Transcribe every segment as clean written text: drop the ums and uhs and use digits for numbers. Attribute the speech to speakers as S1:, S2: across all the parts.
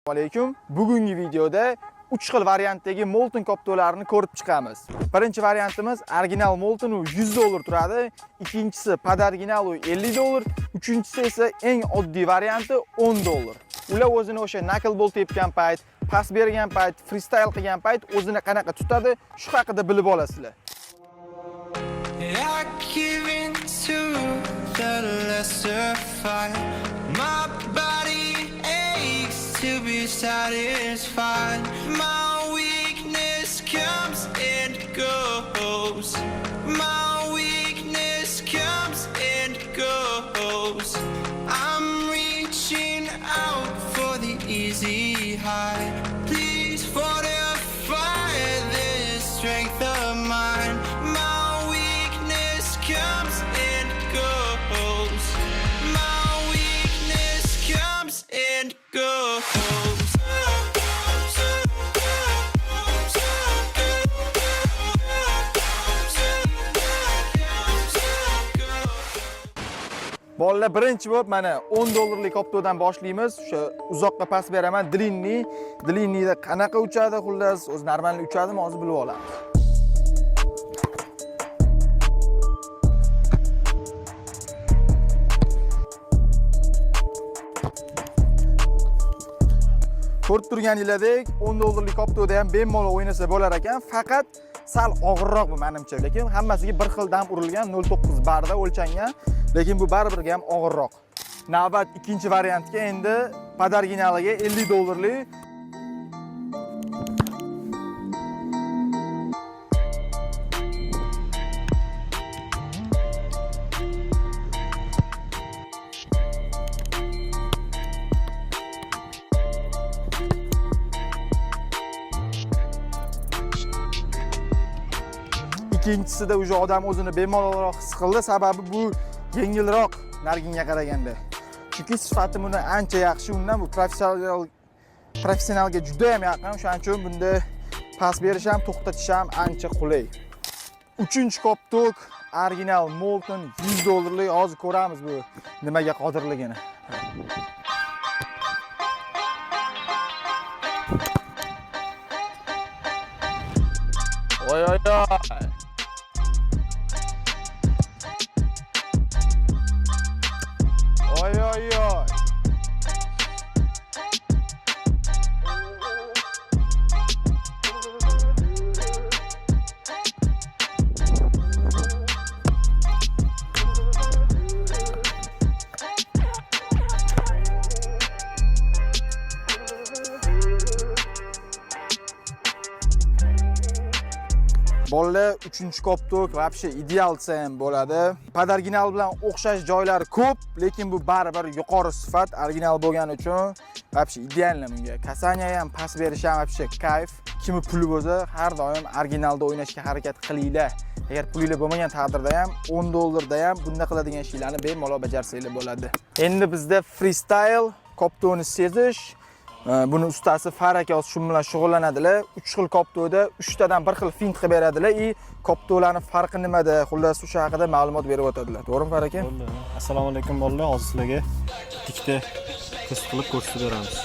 S1: Alaykum. Bugungi videoda 3 xil variantdagi Molten koptolarni ko'rib chiqamiz. Birinchi variantimiz original Molten u $100 turadi, ikkinchisi podarginal u $50, uchinchisi esa eng oddiy varianti $10. Ular o'zini o'sha knuckleball tepgan payt, pas bergan payt, freestyle qilgan payt o'zini qanaqa tutadi, shu haqida bilib olasizlar.
S2: To be satisfied, my weakness comes and goes. My weakness comes and goes. I'm reaching out for the easy high. Please fortify this strength of mine. My weakness comes and goes. My weakness comes and goes.
S1: Bolalar, birinchi bo'lib mana $10lik koptodan boshlaymiz. O'sha uzoqqa pas beraman. Dliniyda qanaqa uchadi, xullas, o'zi normal uchadimi, hozir bilib olamiz. Ko'rib turganingizdek, $10lik koptoda ham bemalol o'ynasa bo'lar ekan, faqat sal og'irroq bu menimcha. Lekin hammasiga bir xil dam urilgan 0.9 barda o'lchangan, lekin bu baribir ham og'irroq. Navbat ikkinchi variantga endi podarginaliga $50lik ikkinchisida o'sha odam o'zini bemalolroq his qildi, sababi bu yengilroq narginga qaraganda. Chunki sifati buni ancha yaxshi, undan bu professionalga juda ham yaqin. O'shaning uchun bunda pas berish ham, to'xtatish ham ancha qulay. Uchinchi koptok original Molten $100lik. Hozir ko'ramiz bu nimaga qodirligini. Oy. Bolalar, uchinchi koptok вообще ideal desa ham bo'ladi. Podarginal bilan o'xshash joylari ko'p, lekin bu baribir yuqori sifat original bo'lgani uchun вообще idealni bunga. Kasanya ham, pas berish ham вообще kayf. Kimi puli bo'lsa, har doim originalda o'ynashga harakat qilinglar. Agar pulingiz bo'lmagan taqdirda ham $10da ham bunda qiladigan ishlarni bemalol bajarsanglar bo'ladi. Endi bizda freestyle koptoni sezish, buni ustasi Faraka shu bilan shug'ullanadilar. 3 xil koptoda 3 tadan bir xil fint qilib beradilar. Koptolarning farqi nimada? Xullas, o'sha haqida ma'lumot berib o'tadilar. To'g'rimi, Faraka?
S3: Bo'ldi. Assalomu alaykum bolalar. Hozir sizlarga ikkita test qilib ko'rsatib beramiz.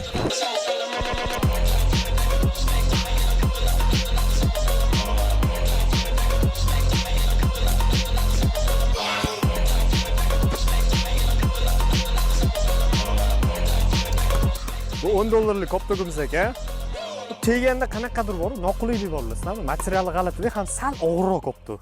S3: Bu $10lik koptogimiz ekan. Teganda qanaqadir bor, noqulaylik bor, sizlarmi? Materiali g'alati, ham sal og'irroq koptog.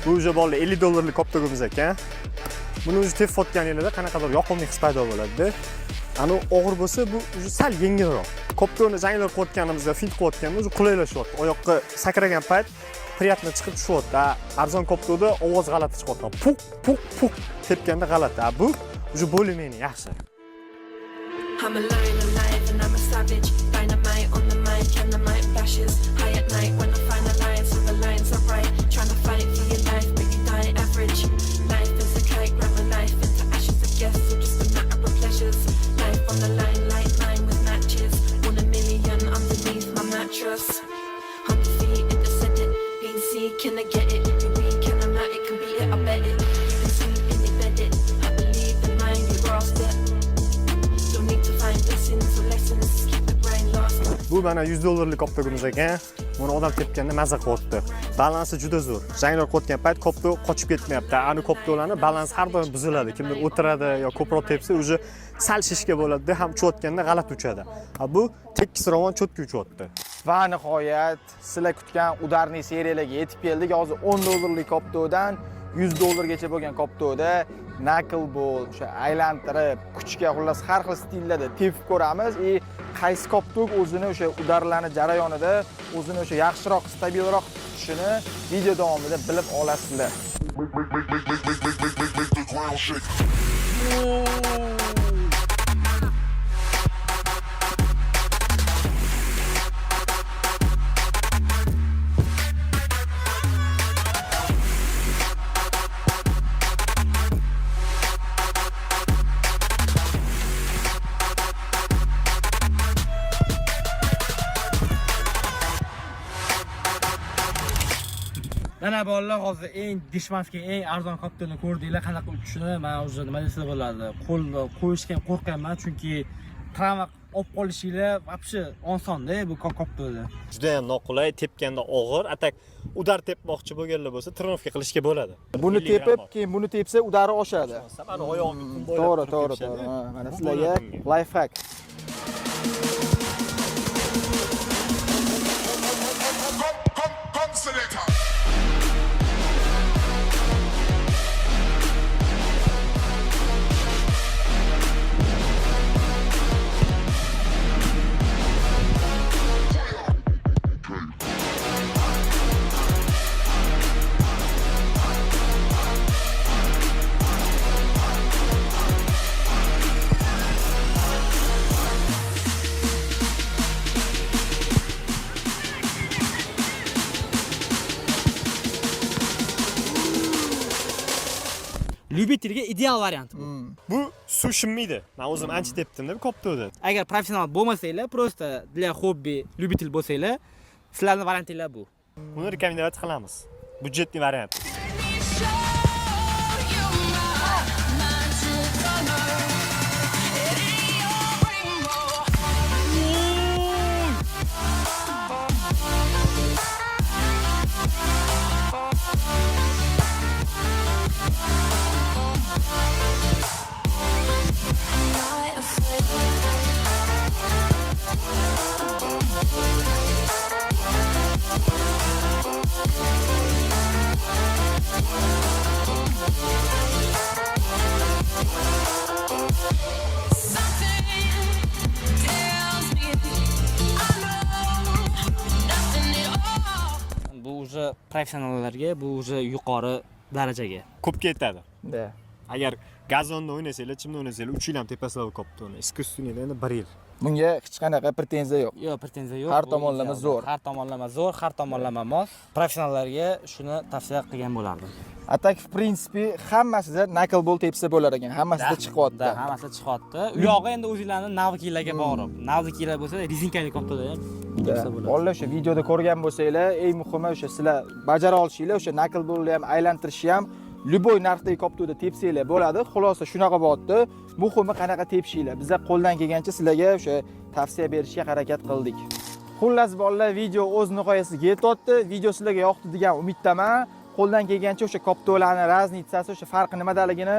S3: Bu o'sha bolalar $50lik koptogimiz ekan. Buni o'zi tepib o'tganingizda qanaqadir yoqimli his paydo bo'ladi. Ani og'ir bo'lsa, bu o'zi sal yengilroq. Koptogni janglar qilayotganimizda, fint qilayotganimizda o'zi qulaylashyapti. Oyoqqa sakragan payt приятно chiqib tushyapti. Arzon koptogda ovoz g'alati chiqyapti. Puk tepganda g'alati. Bu o'zi bo'limini yaxshi.
S4: I'm a lion alive and I'm a savage. Dynamite on the mic and the mic flashes. High at night when I find the lines, so the lines are bright. Trying to fight for your life, but you die average. Life is a
S3: Bu mana $100 koptogimiz ekan. Buni odam tepganda maza qilyapti. Balansi juda zo'r. Janglar qilayotgan payt koptog qochib ketmayapti. Ani koptoglarni balansi har doim buziladi. Kimdir o'tiradi yo ko'proq tepsa, o'zi sal shishga bo'ladi, ham uchayotganda g'alati uchadi. Bu tekis ravon cho'tki uchayapti.
S1: Va nihoyat sizlar kutgan udarniy seriyalarga yetib keldik. Hozir $10 koptogdan $100 gacha bo'lgan koptogda knuckleball, o'sha aylantirib, kuchga xullas har xil stillarda tepib ko'ramiz. Qaysi koptog o'zini o'sha udarlarning jarayonida o'zini o'sha yaxshiroq, stabilroq tutishini video davomida bilib olasizlar.
S5: Make the ground shake.
S6: Mana bolalar hozir eng dishmaski, eng arzon koptogni ko'rdinglar, qanaqa uchishini. Men o'zi nima desa bo'ladi, qo'lni qo'yishga qo'rqaman, chunki travma olib qolishinglar вообще osonda bu koptogda.
S3: Juda ham noqulay, tepganda og'ir, atak udar tepmoqchi bo'lganlar bo'lsa, trenorovka qilishga bo'ladi.
S1: Buni tepib, keyin buni tepsa udari oshadi.
S3: Mana oyog'ini kun bo'ylab
S1: To'g'ri. Mana sizlarga life hack.
S5: Come, selector.
S6: Lyubitelga ideal variant bu.
S3: Bu suv shimmaydi. Men o'zim ancha tepdim-da bu koptogda.
S6: Agar professional bo'lmasanglar, просто для hobby, lyubitel bo'lsanglar, sizlarning variantinglar bu.
S3: Buni rekomendatsiya qilamiz. Budjetli variant.
S6: Bu уже professionallarga, bu уже yuqori darajaga.
S3: Ko'pga yetadi.
S1: Da.
S3: Agar gazonda o'ynasanglar, chimda o'ynasanglar, 3 yil ham tepasizlar bu koptogni. Искусственный endi 1 yil.
S1: Bunga hech qanaqa pretenziya yo'q.
S6: Yo'q, pretenziya yo'q.
S1: Har tomonlama zo'r.
S6: Har tomonlama zo'r, har tomonlama mos. Professionallarga shuni tavsiya qilgan bo'lardim.
S1: Atak в принципе hammasida knuckleball tepsa bo'lar ekan. Hammasida chiqyapti.
S6: Da, hammasi chiqyapti. U yog'i endi o'zingizlarning navkilarga bog'liq. Navkilar bo'lsa, rezinkali koptoda ham tepsa bo'ladi.
S1: Bolalar o'sha videoda ko'rgan bo'lsanglar, eng muhimi o'sha sizlar bajara olishinglar, o'sha knuckleballni ham aylantirishni ham любой narxdagi koptoda tepsanglar bo'ladi. Xulosa shunaqa bo'lyapti. Muhimi qanaqa tepishinglar. Biz qo'ldan kelgancha sizlarga o'sha tavsiya berishga harakat qildik. Xullas bolalar, video o'z nihoyasiga yetdi. Video sizlarga yoqdi degan umiddaman. Qo'ldan kelgancha o'sha koptolarning raznitsasi, o'sha farqi nimadaligini